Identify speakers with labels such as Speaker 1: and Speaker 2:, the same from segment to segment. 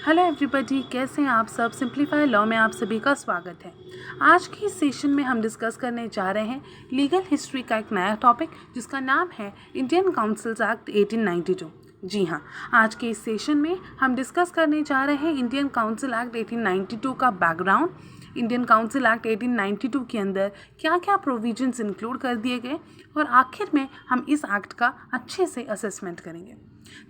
Speaker 1: Hello everybody, कैसे हैं आप सब। सिंप्लीफाई लॉ में आप सभी का स्वागत है। आज की इस सेशन में हम डिस्कस करने जा रहे हैं लीगल हिस्ट्री का एक नया टॉपिक जिसका नाम है इंडियन काउंसिल्स एक्ट 1892। जी हाँ, आज के इस सेशन में हम डिस्कस करने जा रहे हैं इंडियन काउंसिल एक्ट 1892 का बैकग्राउंड, इंडियन काउंसिल एक्ट 1892 के अंदर क्या क्या प्रोविजंस इंक्लूड कर दिए गए और आखिर में हम इस एक्ट का अच्छे से असेसमेंट करेंगे।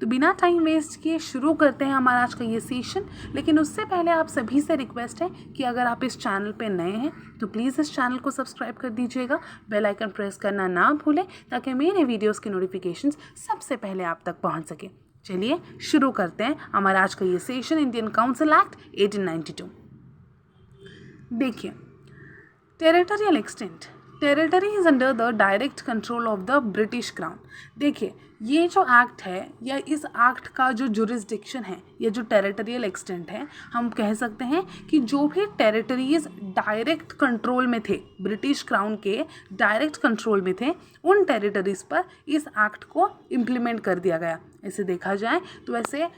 Speaker 1: तो बिना टाइम वेस्ट किए शुरू करते हैं हमारा आज का ये सेशन। लेकिन उससे पहले आप सभी से रिक्वेस्ट है कि अगर आप इस चैनल पे नए हैं तो प्लीज़ इस चैनल को सब्सक्राइब कर दीजिएगा, बेल आइकन प्रेस करना ना भूलें ताकि मेरे वीडियोस की नोटिफिकेशंस सबसे पहले आप तक पहुंच सके। चलिए शुरू करते हैं हमारा आज का ये सेशन, इंडियन काउंसिल एक्ट 1892। देखिए, territorial extent, territory is under the direct control of the British crown. देखिए, ये जो एक्ट है या इस एक्ट का जो जुरिस्डिक्शन है या जो टेरिटोरियल एक्सटेंट है, हम कह सकते हैं कि जो भी टेरिटरीज डायरेक्ट कंट्रोल में थे, ब्रिटिश क्राउन के डायरेक्ट कंट्रोल में थे, उन टेरिटरीज पर इस एक्ट को इम्प्लीमेंट कर दिया गया। ऐसे देखा जाए तो वैसे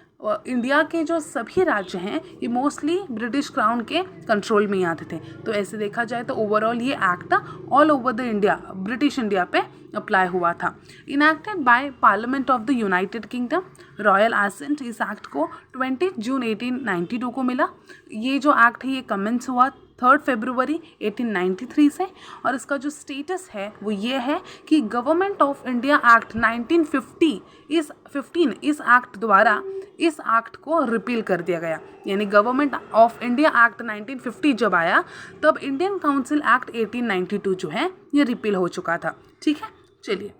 Speaker 1: इंडिया के जो सभी राज्य हैं ये मोस्टली ब्रिटिश क्राउन के कंट्रोल में ही आते थे। तो ऐसे देखा जाए तो ओवरऑल ये act all over the India, British India पे अप्लाई हुआ था। Enacted by parliament of the united kingdom, royal assent इस एक्ट को 20 जून 1892 को मिला। ये जो एक्ट है ये कमेंस हुआ 3 फरवरी 1893 से और इसका जो स्टेटस है वो ये है कि गवर्नमेंट ऑफ इंडिया एक्ट 1950 इस एक्ट द्वारा इस एक्ट को रिपील कर दिया गया। यानी गवर्नमेंट ऑफ इंडिया एक्ट 1950 जब आया तब इंडियन काउंसिल एक्ट 1892 जो है ये रिपील हो चुका था। ठीक है, चलिए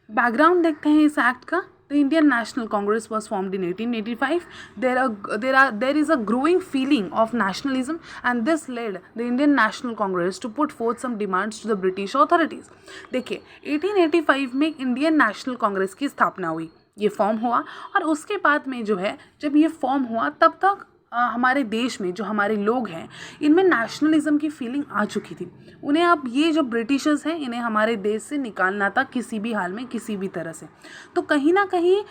Speaker 1: बैकग्राउंड देखते हैं इस एक्ट का। The Indian National Congress was formed in 1885. There is a growing feeling of nationalism, and this led the Indian National Congress to put forth some demands to the British authorities. देखिए, 1885 में Indian national Congress की स्थापना हुई, ये form हुआ और उसके बाद में जो है जब ये फॉर्म हुआ तब तक हमारे देश में जो हमारे लोग हैं इनमें नेशनलिज्म की फीलिंग आ चुकी थी। उन्हें अब ये जो ब्रिटिशर्स हैं इन्हें हमारे देश से निकालना था किसी भी हाल में, किसी भी तरह से। तो कहीं ना कहीं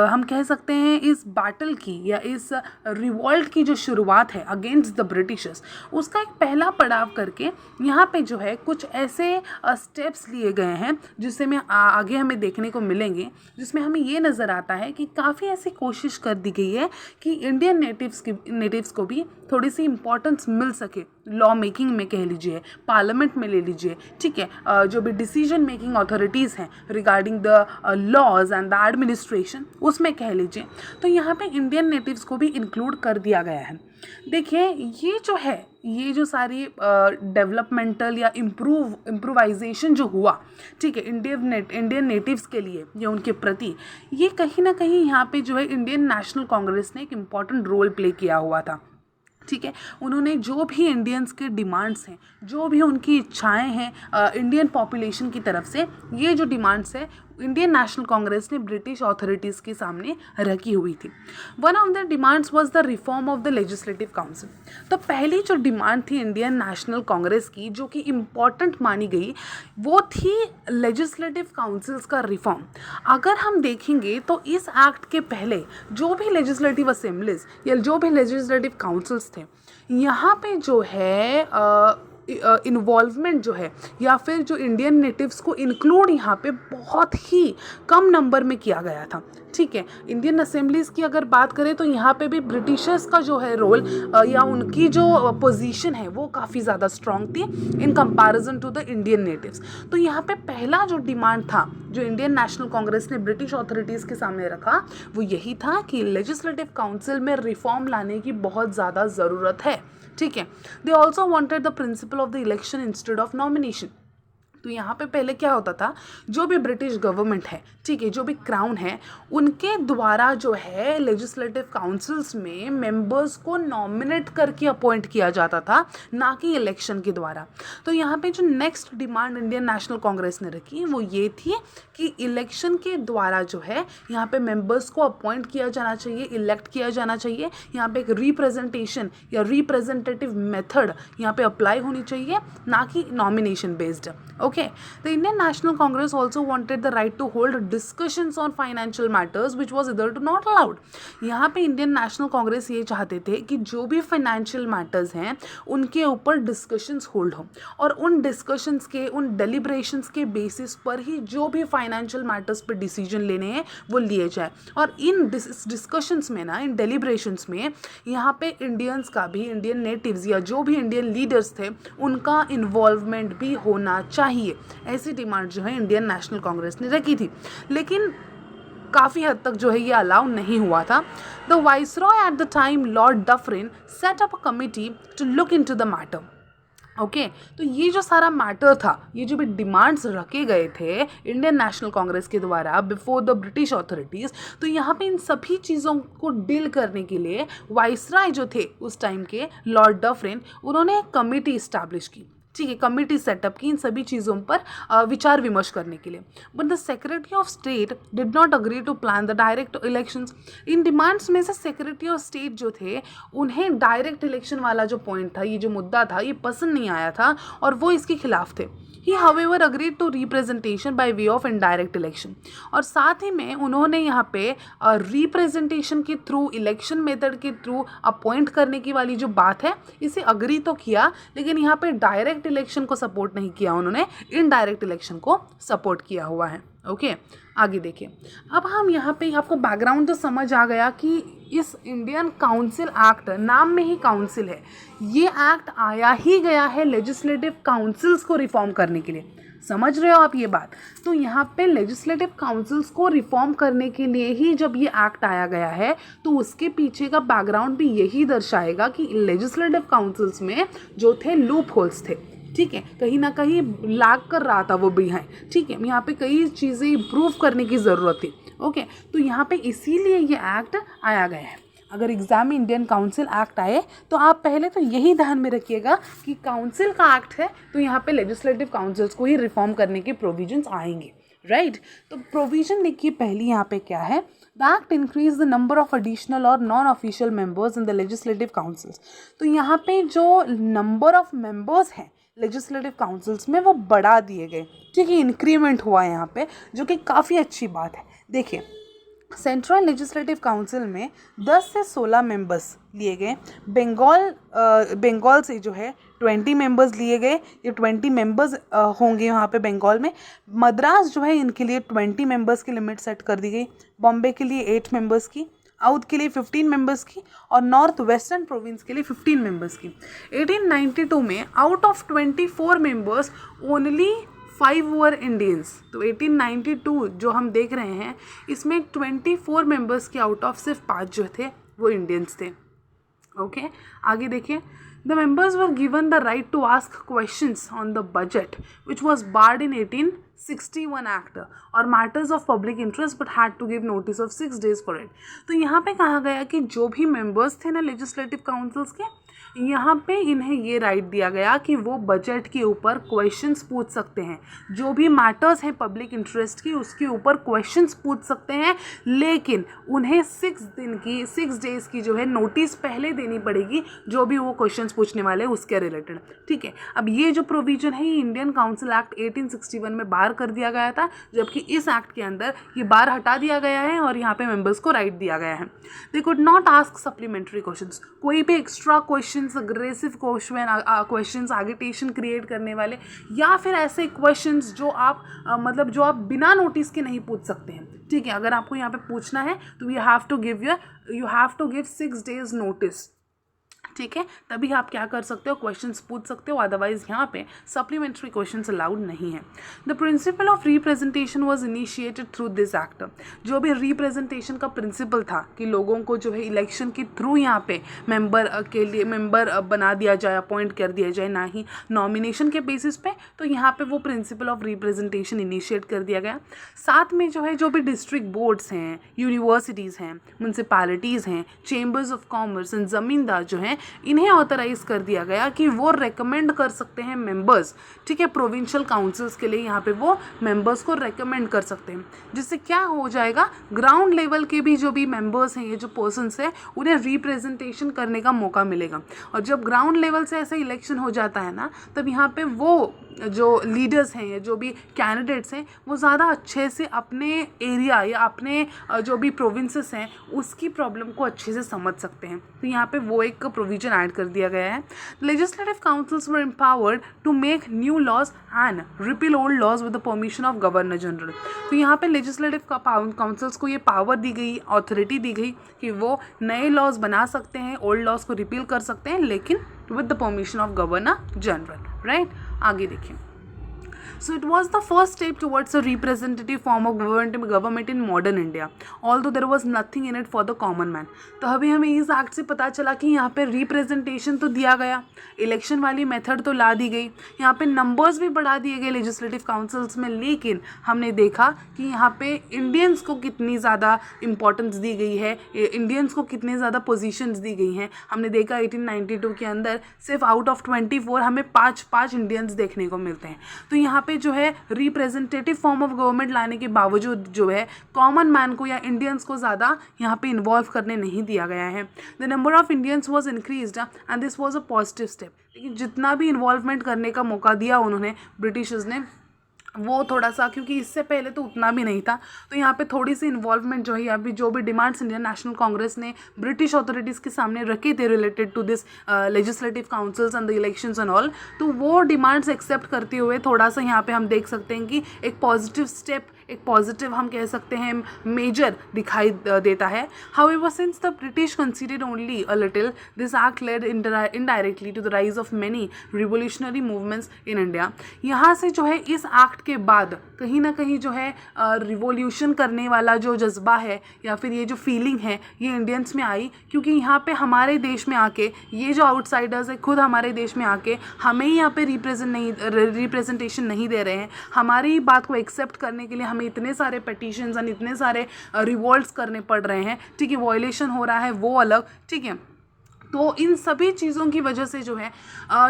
Speaker 1: हम कह सकते हैं इस बैटल की या इस रिवॉल्ट की जो शुरुआत है अगेंस्ट द ब्रिटिशर्स, उसका एक पहला पड़ाव करके यहाँ पे जो है कुछ ऐसे स्टेप्स लिए गए हैं जिससे में आगे हमें देखने को मिलेंगे, जिसमें हमें ये नज़र आता है कि काफ़ी ऐसी कोशिश कर दी गई है कि इंडियन नेटिव्स को भी थोड़ी सी इम्पोर्टेंस मिल सके लॉ मेकिंग में, कह लीजिए पार्लियामेंट में ले लीजिए। ठीक है, जो भी डिसीजन मेकिंग अथॉरिटीज़ हैं regarding the laws and the administration उसमें कह लीजिए, तो यहाँ पे इंडियन नेटिव्स को भी इंक्लूड कर दिया गया है। देखिए, ये जो सारी डेवलपमेंटल या इम्प्रूवाइजेशन जो हुआ, ठीक है, इंडियन नेटिव्स के लिए या उनके प्रति, ये कहीं ना कहीं यहाँ पे जो है इंडियन नेशनल कांग्रेस ने एक इम्पॉर्टेंट रोल प्ले किया हुआ था। ठीक है, उन्होंने जो भी इंडियंस के डिमांड्स हैं, जो भी उनकी इच्छाएं हैं इंडियन पॉपुलेशन की तरफ से, ये जो डिमांड्स है इंडियन नेशनल कांग्रेस ने ब्रिटिश अथॉरिटीज़ के सामने रखी हुई थी। One of the demands was the reform of the legislative council. तो पहली जो डिमांड थी इंडियन नेशनल कांग्रेस की जो कि इम्पॉर्टेंट मानी गई वो थी लेजिस्लेटिव काउंसिल्स का रिफॉर्म। अगर हम देखेंगे तो इस एक्ट के पहले जो भी लेजिस्लेटिव असेंबलीज या जो भी लेजिस्लेटिव काउंसिल्स थे, यहाँ पे जो है इन्वॉल्वमेंट जो है या फिर जो इंडियन नेटिव्स को इंक्लूड यहाँ पे बहुत ही कम नंबर में किया गया था। ठीक है, इंडियन असेंबलीज़ की अगर बात करें तो यहाँ पे भी ब्रिटिशर्स का जो है रोल या उनकी जो पोजीशन है वो काफ़ी ज़्यादा स्ट्रॉन्ग थी in comparison to the Indian natives. तो यहाँ पे पहला जो डिमांड था जो इंडियन नेशनल कांग्रेस ने ब्रिटिश अथॉरिटीज़ के सामने रखा वो यही था कि लेजिस्लेटिव काउंसिल में रिफॉर्म लाने की बहुत ज़्यादा ज़रूरत है। ठीक है, they also wanted the principle of the election instead of nomination. तो यहाँ पे पहले क्या होता था, जो भी ब्रिटिश गवर्नमेंट है, ठीक है, जो भी क्राउन है, उनके द्वारा जो है लेजिस्लेटिव काउंसिल्स में मेंबर्स को नॉमिनेट करके अपॉइंट किया जाता था, ना कि इलेक्शन के द्वारा। तो यहाँ पे जो next demand Indian national Congress ने रखी वो ये थी कि इलेक्शन के द्वारा जो है यहाँ पे मेंबर्स को अपॉइंट किया जाना चाहिए, इलेक्ट किया जाना चाहिए। यहाँ पे एक रिप्रेजेंटेशन या रिप्रेजेंटेटिव मेथड यहाँ पे अप्लाई होनी चाहिए, ना कि nomination based. Okay, Okay, the Indian National Congress also wanted the right to hold discussions on financial matters which was either to not allowed. यहाँ पे इंडियन नेशनल कांग्रेस ये चाहते थे कि जो भी फाइनेंशियल मैटर्स हैं उनके ऊपर डिस्कशंस होल्ड हो और उन डिस्कशंस के उन डेलिब्रेशंस के बेसिस पर ही जो भी फाइनेंशियल मैटर्स पे डिसीजन लेने हैं वो लिए जाए। और इन डिस्कशंस में ना, इन डेलिब्रेशंस में यहाँ पे इंडियंस का भी, इंडियन नेटिव्स या जो भी इंडियन लीडर्स थे उनका इन्वॉल्वमेंट भी होना चाहिए। ऐसी डिमांड जो है इंडियन नेशनल कांग्रेस ने रखी थी, लेकिन काफ़ी हद तक जो है ये अलाउ नहीं हुआ था। The viceroy at the time lord Dufferin set up a committee to look into the matter. Okay, तो ये जो सारा मैटर था, ये जो भी डिमांड्स रखे गए थे इंडियन नेशनल कांग्रेस के द्वारा बिफोर द ब्रिटिश अथॉरिटीज़, तो यहाँ पे इन सभी चीज़ों को डील करने के लिए वाइसराय जो थे उस टाइम के लॉर्ड डफरिन, उन्होंने एक कमेटी इस्टेब्लिश की। ठीक है, कमेटी सेटअप की इन सभी चीज़ों पर विचार विमर्श करने के लिए। But the secretary of state did not agree to plan the direct elections. इन डिमांड्स में से सेक्रेटरी ऑफ स्टेट जो थे उन्हें डायरेक्ट इलेक्शन वाला जो पॉइंट था, ये जो मुद्दा था, ये पसंद नहीं आया था और वो इसके खिलाफ थे। ही however agreed to representation by way of indirect election, और साथ ही में उन्होंने यहाँ पे रिप्रेजेंटेशन के थ्रू, इलेक्शन मेथड के थ्रू अपॉइंट करने की वाली जो बात है इसे अग्री तो किया, लेकिन यहाँ पे डायरेक्ट इलेक्शन को सपोर्ट नहीं किया, उन्होंने इनडायरेक्ट इलेक्शन को सपोर्ट किया हुआ है। ओके, आगे देखिए। अब हम यहाँ पे आपको बैकग्राउंड तो समझ आ गया कि इस इंडियन काउंसिल एक्ट, नाम में ही काउंसिल है, ये एक्ट आया ही गया है लेजिस्लेटिव काउंसिल्स को रिफॉर्म करने के लिए। समझ रहे हो आप ये बात? तो यहाँ पे लेजिस्लेटिव काउंसिल्स को रिफॉर्म करने के लिए ही जब ये एक्ट आया गया है, तो उसके पीछे का बैकग्राउंड भी यही दर्शाएगा कि लेजिस्लेटिव काउंसिल्स में जो थे लूप होल्स थे। ठीक है, कहीं ना कहीं लैग कर रहा था वो बिहाइंड। ठीक है, यहाँ पे कई चीज़ें इम्प्रूव करने की ज़रूरत थी। ओके, तो यहाँ पे इसीलिए ये एक्ट आया गया है। अगर एग्जाम में इंडियन काउंसिल एक्ट आए तो आप पहले तो यही ध्यान में रखिएगा कि काउंसिल का एक्ट है, तो यहाँ पे लेजिस्लेटिव काउंसिल्स को ही रिफॉर्म करने के प्रोविजंस आएंगे। राइट, तो प्रोविजन देखिए पहली यहाँ पे क्या है। The act increase the number of additional और non official members in the legislative councils. तो यहाँ पे जो नंबर ऑफ मेंबर्स हैं लेजिस्लेटिव काउंसिल्स में वो बढ़ा दिए गए। ठीक है, इंक्रीमेंट हुआ है यहाँ पे, जो कि काफ़ी अच्छी बात है। देखिए, सेंट्रल लेजिस्लेटिव काउंसिल में 10 से 16 मेंबर्स लिए गए। बंगाल से जो है 20 मेंबर्स लिए गए, ये 20 मेंबर्स होंगे यहाँ पे बंगाल में। मद्रास जो है इनके लिए 20 मेंबर्स की लिमिट सेट कर दी गई। बॉम्बे के लिए 8 मेंबर्स की, साउथ के लिए 15 मेंबर्स की और नॉर्थ वेस्टर्न प्रोविंस के लिए 15 मेंबर्स की। 1892 में out of 24 members only 5 were Indians. तो 1892 जो हम देख रहे हैं इसमें 24 मेंबर्स के आउट ऑफ सिर्फ 5 जो थे वो इंडियंस थे। ओके, आगे देखिए। The members were given the right to ask questions on the budget which was barred in 1861 act और matters of public interest but had to give notice of 6 days for it. तो यहाँ पे कहा गया कि जो भी मेंबर्स थे ना लेजिस्लेटिव काउंसिल्स के, यहाँ पे इन्हें ये राइट दिया गया कि वो बजट के ऊपर क्वेश्चंस पूछ सकते हैं, जो भी मैटर्स हैं पब्लिक इंटरेस्ट की उसके ऊपर क्वेश्चंस पूछ सकते हैं, लेकिन उन्हें 6 days की जो है नोटिस पहले देनी पड़ेगी, जो भी वो क्वेश्चंस पूछने वाले हैं उसके रिलेटेड। ठीक है, अब ये जो प्रोविजन है ये इंडियन काउंसिल एक्ट 1861 में बाहर कर दिया गया था, जबकि इस एक्ट के अंदर ये बाहर हटा दिया गया है और यहाँ पे मेंबर्स को राइट दिया गया है। They could not ask supplementary questions, कोई भी extra question, aggressive questions, agitation create करने वाले या फिर ऐसे क्वेश्चंस जो आप जो आप बिना नोटिस के नहीं पूछ सकते हैं। ठीक है, अगर आपको यहाँ पे पूछना है तो you have to give 6 days notice. ठीक है, तभी आप क्या कर सकते हो, क्वेश्चंस पूछ सकते हो, अदरवाइज यहाँ पे सप्लीमेंट्री क्वेश्चंस अलाउड नहीं है। The principle of representation was initiated through this act. जो भी रिप्रेजेंटेशन का प्रिंसिपल था कि लोगों को जो है इलेक्शन के थ्रू यहाँ पे मेंबर बना दिया जाए, अपॉइंट कर दिया जाए, ना ही नॉमिनेशन के बेसिस पे, तो यहाँ पे वो प्रिंसिपल ऑफ रिप्रेजेंटेशन इनिशिएट कर दिया गया। साथ में जो है जो भी डिस्ट्रिक्ट बोर्ड्स हैं, यूनिवर्सिटीज़ हैं, म्यूनसिपैलिटीज़ हैं, चेंबर्स ऑफ कॉमर्स एंड ज़मींदार जो हैं, इन्हें ऑथराइज कर दिया गया कि वो रेकमेंड कर सकते हैं मेंबर्स। ठीक है, प्रोविंशियल काउंसिल्स के लिए यहाँ पे वो मेंबर्स को रेकमेंड कर सकते हैं, जिससे क्या हो जाएगा, ग्राउंड लेवल के भी जो भी मेंबर्स हैं, ये जो पर्सन्स हैं, उन्हें रिप्रेजेंटेशन करने का मौका मिलेगा। और जब ग्राउंड लेवल से ऐसा इलेक्शन हो जाता है ना, तब यहाँ पे वो जो लीडर्स हैं या जो भी कैंडिडेट्स हैं वो ज़्यादा अच्छे से अपने एरिया या अपने जो भी प्रोविंसेस हैं उसकी प्रॉब्लम को अच्छे से समझ सकते हैं। तो यहाँ पे वो एक प्रोविजन ऐड कर दिया गया है। Legislative councils were empowered to make new laws and repeal old laws with the permission of governor general. तो यहाँ पे लेजिस्लेटिव काउंसिल्स को ये पावर दी गई, अथॉरिटी दी गई कि वो नए लॉज बना सकते हैं, ओल्ड लॉज को रिपील कर सकते हैं, लेकिन with the permission of governor general, right. आगे देखिए। So it was the first step towards a representative form of government in modern India, although there was nothing in it for the common man। तो अभी हमें इस act से पता चला कि यहाँ पे रिप्रेजेंटेशन तो दिया गया, इलेक्शन वाली मेथड तो ला दी गई, यहाँ पे नंबर्स भी बढ़ा दिए गए लेजिस्लेटिव काउंसिल्स में, लेकिन हमने देखा कि यहाँ पे इंडियंस को कितनी ज़्यादा इंपॉर्टेंस दी गई है, इंडियंस को कितने ज़्यादा पोजीशंस दी गई हैं। हमने देखा 1892 के अंदर सिर्फ आउट ऑफ 24 हमें 5 इंडियंस देखने को मिलते हैं। तो यहाँ पे जो है रिप्रेजेंटेटिव फॉर्म ऑफ गवर्नमेंट लाने के बावजूद जो है कॉमन मैन को या इंडियंस को ज़्यादा यहाँ पे इन्वॉल्व करने नहीं दिया गया है। The number of Indians was increased and this was a positive step. लेकिन जितना भी इन्वॉल्वमेंट करने का मौका दिया उन्होंने ब्रिटिशर्स ने, वो थोड़ा सा, क्योंकि इससे पहले तो उतना भी नहीं था, तो यहाँ पे थोड़ी सी इन्वॉल्वमेंट जो है अभी जो भी डिमांड्स इंडियन नेशनल कांग्रेस ने ब्रिटिश अथॉरिटीज़ के सामने रखे थे related to this legislative councils and the elections and all, तो वो डिमांड्स एक्सेप्ट करते हुए थोड़ा सा यहाँ पे हम देख सकते हैं कि एक पॉजिटिव स्टेप, एक पॉजिटिव हम कह सकते हैं मेजर दिखाई देता है। However since the British considered only a little, this act led indirectly to the rise of many revolutionary movements in India. यहाँ से जो है इस एक्ट के बाद कहीं ना कहीं जो है रिवोल्यूशन करने वाला जो जज्बा है या फिर ये जो फीलिंग है ये इंडियंस में आई, क्योंकि यहाँ पे हमारे देश में आके ये जो आउटसाइडर्स है खुद हमारे देश में आके हमें ही यहाँ पे रिप्रेजेंटेशन नहीं दे रहे हैं, हमारी बात को एक्सेप्ट करने के लिए हमें इतने सारे पिटीशंस एंड इतने सारे रिवोल्ट्स करने पड़ रहे हैं, ठीक है, वॉयलेशन हो रहा है वो अलग, ठीक है। तो इन सभी चीज़ों की वजह से जो है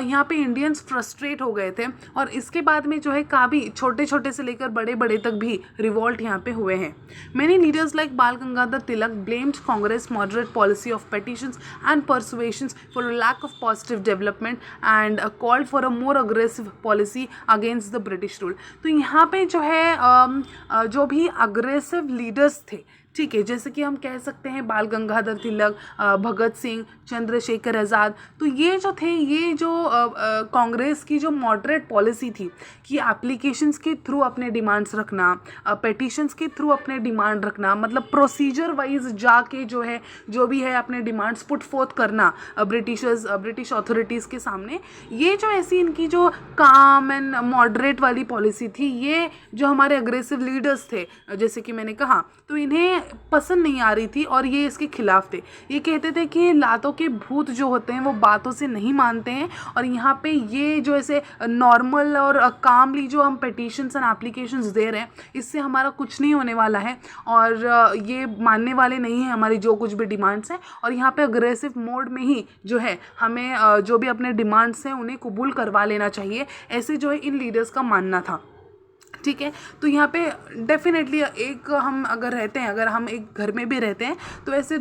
Speaker 1: यहाँ पे इंडियंस फ्रस्ट्रेट हो गए थे और इसके बाद में जो है काफ़ी छोटे छोटे से लेकर बड़े बड़े तक भी रिवॉल्ट यहाँ पे हुए हैं। Many leaders like Bal Gangadhar Tilak blamed Congress moderate policy of petitions and persuasions for lack of positive development and called for a more aggressive policy against the British rule. तो यहाँ पे जो है जो भी अग्रेसिव लीडर्स थे, ठीक है, जैसे कि हम कह सकते हैं बाल गंगाधर तिलक, भगत सिंह, चंद्रशेखर आज़ाद, तो ये जो थे, ये जो कांग्रेस की जो मॉडरेट पॉलिसी थी कि एप्लीकेशंस के थ्रू अपने डिमांड्स रखना, पेटिशंस के थ्रू अपने डिमांड रखना, मतलब प्रोसीजर वाइज जाके जो है जो भी है अपने डिमांड्स पुट फोर्थ करना ब्रिटिश अथॉरिटीज़ के सामने, ये जो ऐसी इनकी जो काम एंड मॉडरेट वाली पॉलिसी थी, ये जो हमारे अग्रेसिव लीडर्स थे जैसे कि मैंने कहा, तो इन्हें पसंद नहीं आ रही थी और ये इसके खिलाफ थे। ये कहते थे कि लातों के भूत जो होते हैं वो बातों से नहीं मानते हैं और यहाँ पे ये जो ऐसे नॉर्मल और कामली जो हम पिटीशंस एंड एप्लीकेशंस दे रहे हैं इससे हमारा कुछ नहीं होने वाला है और ये मानने वाले नहीं हैं हमारी जो कुछ भी डिमांड्स हैं और यहाँ पे अग्रेसिव मोड में ही जो है हमें जो भी अपने डिमांड्स हैं उन्हें कबूल करवा लेना चाहिए, ऐसे जो है इन लीडर्स का मानना था, ठीक है। तो यहाँ पे डेफिनेटली एक हम अगर रहते हैं, अगर हम एक घर में भी रहते हैं तो ऐसे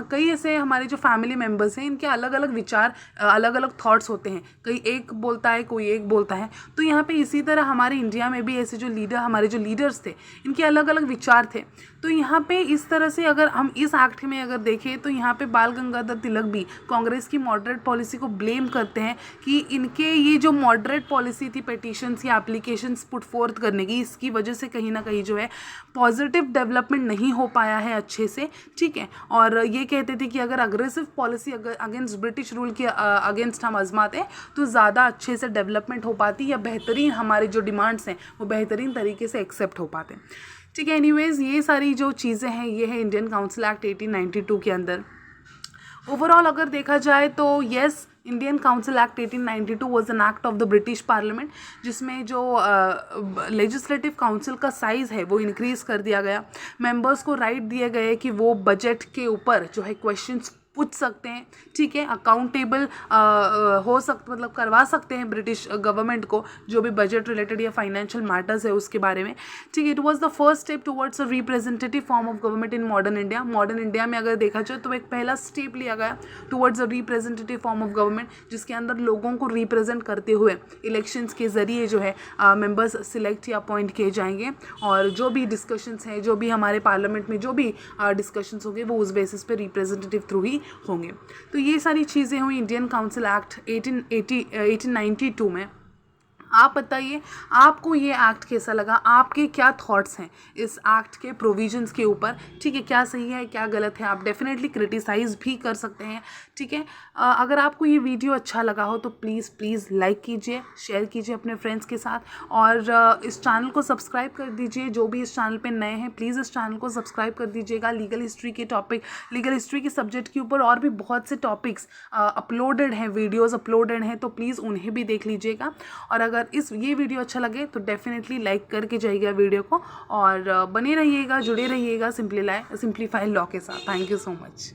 Speaker 1: कई ऐसे हमारे जो फैमिली मेम्बर्स हैं इनके अलग अलग विचार, अलग अलग थॉट्स होते हैं, कोई एक बोलता है कोई एक बोलता है। तो यहाँ पे इसी तरह हमारे इंडिया में भी ऐसे जो हमारे जो लीडर्स थे इनके अलग अलग विचार थे। तो यहाँ पे इस तरह से अगर हम इस एक्ट में अगर देखें तो यहाँ पे बाल गंगाधर तिलक भी कांग्रेस की मॉडरेट पॉलिसी को ब्लेम करते हैं कि इनके ये जो मॉडरेट पॉलिसी थी पेटिशंस या एप्लीकेशंस पुट फोर्थ करने की, इसकी वजह से कहीं ना कहीं जो है पॉजिटिव डेवलपमेंट नहीं हो पाया है अच्छे से, ठीक है। और ये कहते थे कि अगर aggressive policy against British rule के अगेंस्ट हम आजमाते तो ज़्यादा अच्छे से डेवलपमेंट हो पाती या बेहतरीन हमारे जो डिमांड्स हैं वो बेहतरीन तरीके से एक्सेप्ट हो पाते, ठीक है। एनीवेज ये सारी जो चीज़ें हैं ये है इंडियन काउंसिल एक्ट 1892 के अंदर। ओवरऑल अगर देखा जाए तो yes, Indian council act 1892 was an act of the British parliament जिसमें जो लेजिस्लेटिव काउंसिल का साइज़ है वो इंक्रीज़ कर दिया गया। मेंबर्स को राइट दिए गए कि वो बजट के ऊपर जो है क्वेश्चंस पूछ सकते हैं, ठीक है, अकाउंटेबल हो मतलब करवा सकते हैं ब्रिटिश गवर्नमेंट को जो भी बजट रिलेटेड या फाइनेंशियल मैटर्स है उसके बारे में, ठीक है। It was the first step towards a representative form of government in modern India. Modern India में अगर देखा जाए तो एक पहला स्टेप लिया गया towards a representative form of government, जिसके अंदर लोगों को रिप्रेजेंट करते हुए इलेक्शंस के ज़रिए जो है मेंबर्स सिलेक्ट या अपॉइंट किए जाएंगे, और जो भी डिस्कशंस हैं, जो भी हमारे पार्लियामेंट में जो भी डिस्कशंस होंगे वो उस बेसिस पे रिप्रेजेंटेटिव थ्रू ही होंगे। तो ये सारी चीज़ें हुई इंडियन काउंसिल एक्ट 1892 में। आप बताइए आपको ये एक्ट कैसा लगा, आपके क्या थॉट्स हैं इस एक्ट के प्रोविजंस के ऊपर, ठीक है, क्या सही है क्या गलत है, आप डेफिनेटली क्रिटिसाइज़ भी कर सकते हैं, ठीक है। अगर आपको ये वीडियो अच्छा लगा हो तो प्लीज़ लाइक कीजिए, शेयर कीजिए अपने फ्रेंड्स के साथ, और इस चैनल को सब्सक्राइब कर दीजिए। जो भी इस चैनल पे नए हैं प्लीज़ इस चैनल को सब्सक्राइब कर दीजिएगा। लीगल हिस्ट्री के टॉपिक, लीगल हिस्ट्री के सब्जेक्ट के ऊपर और भी बहुत से टॉपिक्स अपलोडेड हैं, वीडियोज़ अपलोडेड हैं, तो प्लीज़ उन्हें भी देख लीजिएगा। और अगर ये वीडियो अच्छा लगे तो डेफिनेटली लाइक करके जाइएगा वीडियो को, और बने रहिएगा, जुड़े रहिएगा सिंप्लीफाई लॉ के साथ। Thank you so much.